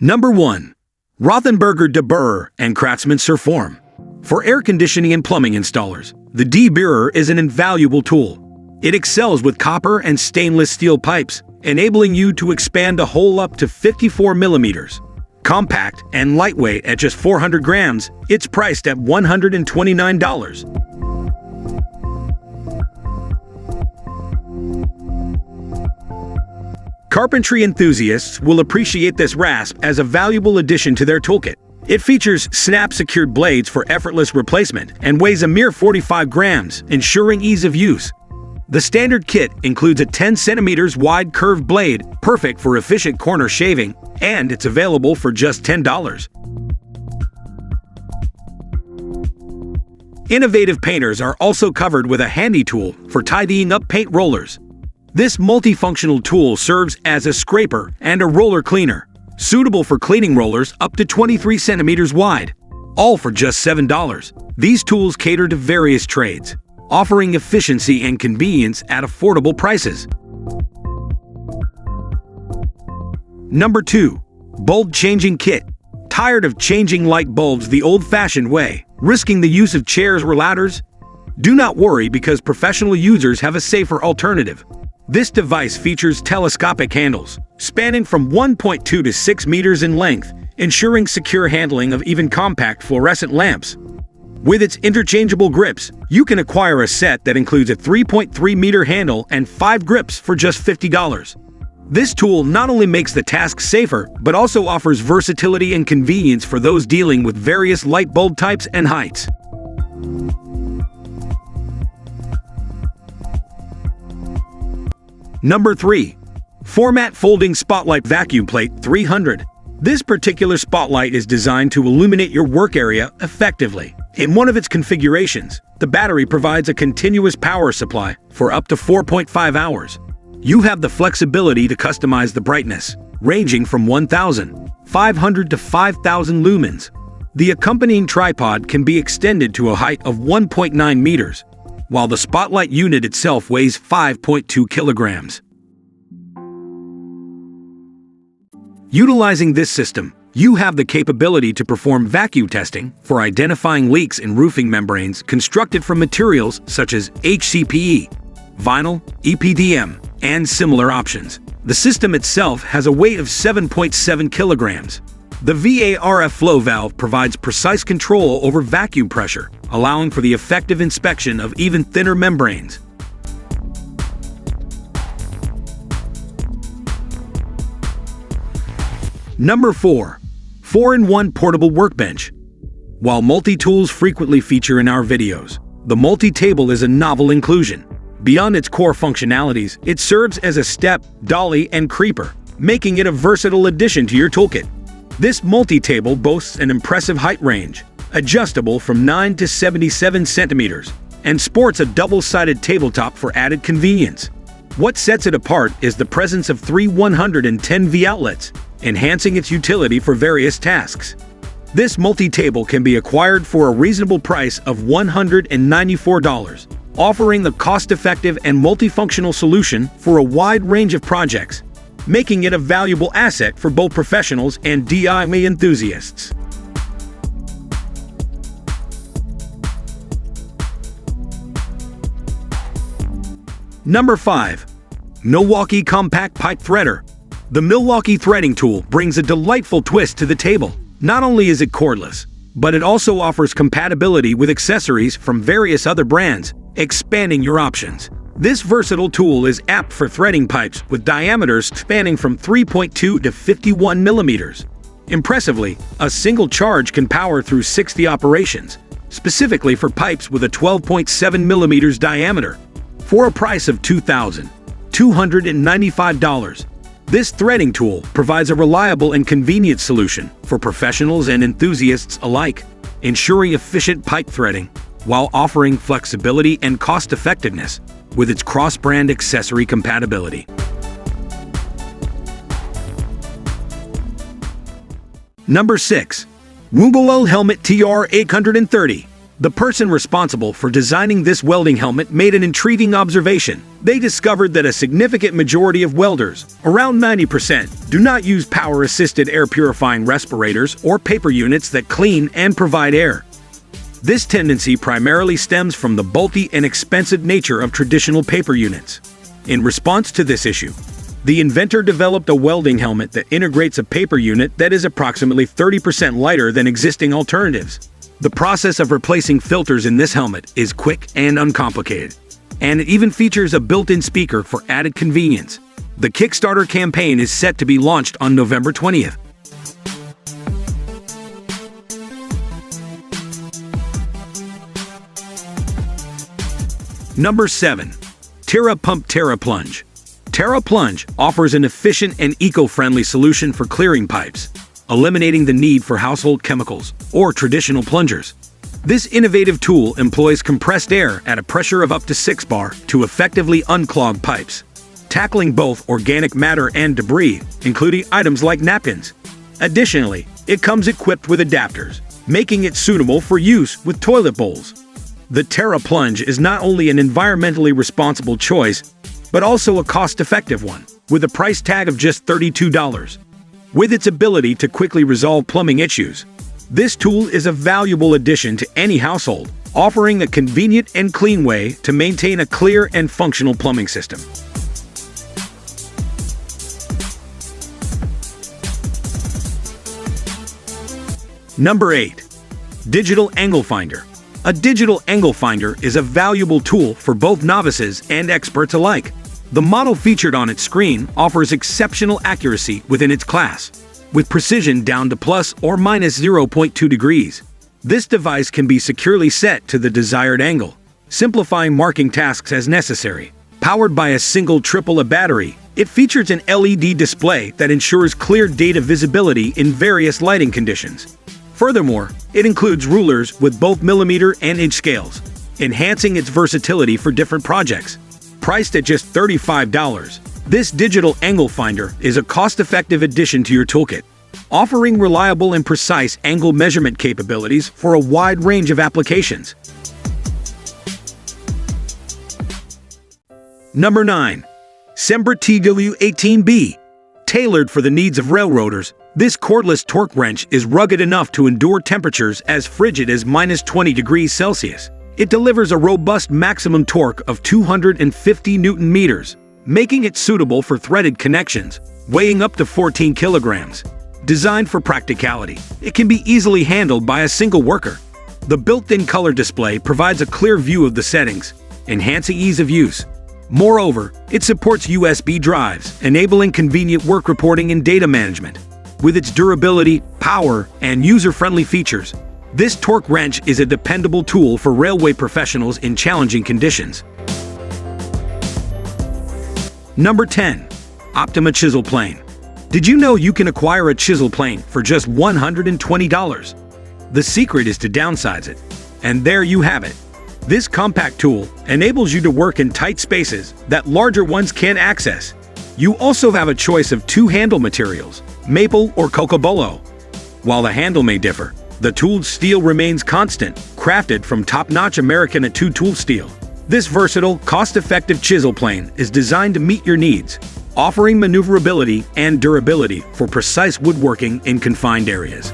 Number 1. Rothenberger de Burr and Craftsman Surform. For air conditioning and plumbing installers, the de Burr is an invaluable tool. It excels with copper and stainless steel pipes, enabling you to expand a hole up to 54 millimeters. Compact and lightweight at just 400 grams, it's priced at $129. Carpentry enthusiasts will appreciate this rasp as a valuable addition to their toolkit. It features snap-secured blades for effortless replacement and weighs a mere 45 grams, ensuring ease of use. The standard kit includes a 10 centimeters wide curved blade, perfect for efficient corner shaving, and it's available for just $10. Innovative painters are also covered with a handy tool for tidying up paint rollers. This multifunctional tool serves as a scraper and a roller cleaner, suitable for cleaning rollers up to 23 centimeters wide, all for just $7. These tools cater to various trades, offering efficiency and convenience at affordable prices. Number 2. Bulb Changing Kit. Tired of changing light bulbs the old-fashioned way, risking the use of chairs or ladders? Do not worry, because professional users have a safer alternative. This device features telescopic handles, spanning from 1.2 to 6 meters in length, ensuring secure handling of even compact fluorescent lamps. With its interchangeable grips, you can acquire a set that includes a 3.3-meter handle and 5 grips for just $50. This tool not only makes the task safer, but also offers versatility and convenience for those dealing with various light bulb types and heights. Number 3. Format Folding Spotlight Vacuum Plate 300. This particular spotlight is designed to illuminate your work area effectively. In one of its configurations, the battery provides a continuous power supply for up to 4.5 hours. You have the flexibility to customize the brightness, ranging from 1,500 to 5,000 lumens. The accompanying tripod can be extended to a height of 1.9 meters, while the spotlight unit itself weighs 5.2 kilograms. Utilizing this system, you have the capability to perform vacuum testing for identifying leaks in roofing membranes constructed from materials such as HCPE, vinyl, EPDM, and similar options. The system itself has a weight of 7.7 kilograms. The VARF flow valve provides precise control over vacuum pressure, allowing for the effective inspection of even thinner membranes. Number 4. 4-in-1 Portable Workbench. While multi-tools frequently feature in our videos, the multi-table is a novel inclusion. Beyond its core functionalities, it serves as a step, dolly, and creeper, making it a versatile addition to your toolkit. This multi-table boasts an impressive height range, adjustable from 9 to 77 centimeters, and sports a double-sided tabletop for added convenience. What sets it apart is the presence of 3 110V outlets, enhancing its utility for various tasks. This multi-table can be acquired for a reasonable price of $194, offering the cost-effective and multifunctional solution for a wide range of projects, making it a valuable asset for both professionals and DIY enthusiasts. Number 5. Milwaukee Compact Pipe Threader. The Milwaukee threading tool brings a delightful twist to the table. Not only is it cordless, but it also offers compatibility with accessories from various other brands, expanding your options. This versatile tool is apt for threading pipes with diameters spanning from 3.2 to 51 millimeters. Impressively, a single charge can power through 60 operations, specifically for pipes with a 12.7 millimeters diameter. For a price of $2,295, this threading tool provides a reliable and convenient solution for professionals and enthusiasts alike, ensuring efficient pipe threading while offering flexibility and cost-effectiveness with its cross-brand accessory compatibility. Number 6. Wungolel Helmet TR 830. The person responsible for designing this welding helmet made an intriguing observation. They discovered that a significant majority of welders, around 90%, do not use power-assisted air purifying respirators or paper units that clean and provide air. This tendency primarily stems from the bulky and expensive nature of traditional paper units. In response to this issue, the inventor developed a welding helmet that integrates a paper unit that is approximately 30% lighter than existing alternatives. The process of replacing filters in this helmet is quick and uncomplicated, and it even features a built-in speaker for added convenience. The Kickstarter campaign is set to be launched on November 20th. Number 7. TerraPump TerraPlunge. TerraPlunge offers an efficient and eco-friendly solution for clearing pipes, eliminating the need for household chemicals or traditional plungers. This innovative tool employs compressed air at a pressure of up to 6 bar to effectively unclog pipes, tackling both organic matter and debris, including items like napkins. Additionally, it comes equipped with adapters, making it suitable for use with toilet bowls. The TerraPlunge is not only an environmentally responsible choice, but also a cost-effective one, with a price tag of just $32. With its ability to quickly resolve plumbing issues, this tool is a valuable addition to any household, offering a convenient and clean way to maintain a clear and functional plumbing system. Number 8. Digital Angle Finder. A digital angle finder is a valuable tool for both novices and experts alike. The model featured on its screen offers exceptional accuracy within its class, with precision down to plus or minus 0.2 degrees. This device can be securely set to the desired angle, simplifying marking tasks as necessary. Powered by a single AAA battery, it features an LED display that ensures clear data visibility in various lighting conditions. Furthermore, it includes rulers with both millimeter and inch scales, enhancing its versatility for different projects. Priced at just $35, this digital angle finder is a cost-effective addition to your toolkit, offering reliable and precise angle measurement capabilities for a wide range of applications. Number 9. Sembra TW18B. Tailored for the needs of railroaders, this cordless torque wrench is rugged enough to endure temperatures as frigid as minus 20 degrees Celsius. It delivers a robust maximum torque of 250 Newton meters, making it suitable for threaded connections, weighing up to 14 kilograms. Designed for practicality, it can be easily handled by a single worker. The built-in color display provides a clear view of the settings, enhancing ease of use. Moreover, it supports USB drives, enabling convenient work reporting and data management. With its durability, power, and user-friendly features, this torque wrench is a dependable tool for railway professionals in challenging conditions. Number 10. Optima Chisel Plane. Did you know you can acquire a chisel plane for just $120? The secret is to downsize it. And there you have it. This compact tool enables you to work in tight spaces that larger ones can't access. You also have a choice of 2 handle materials, maple or cocobolo. While the handle may differ, the tooled steel remains constant, crafted from top-notch American A2 tool steel. This versatile, cost-effective chisel plane is designed to meet your needs, offering maneuverability and durability for precise woodworking in confined areas.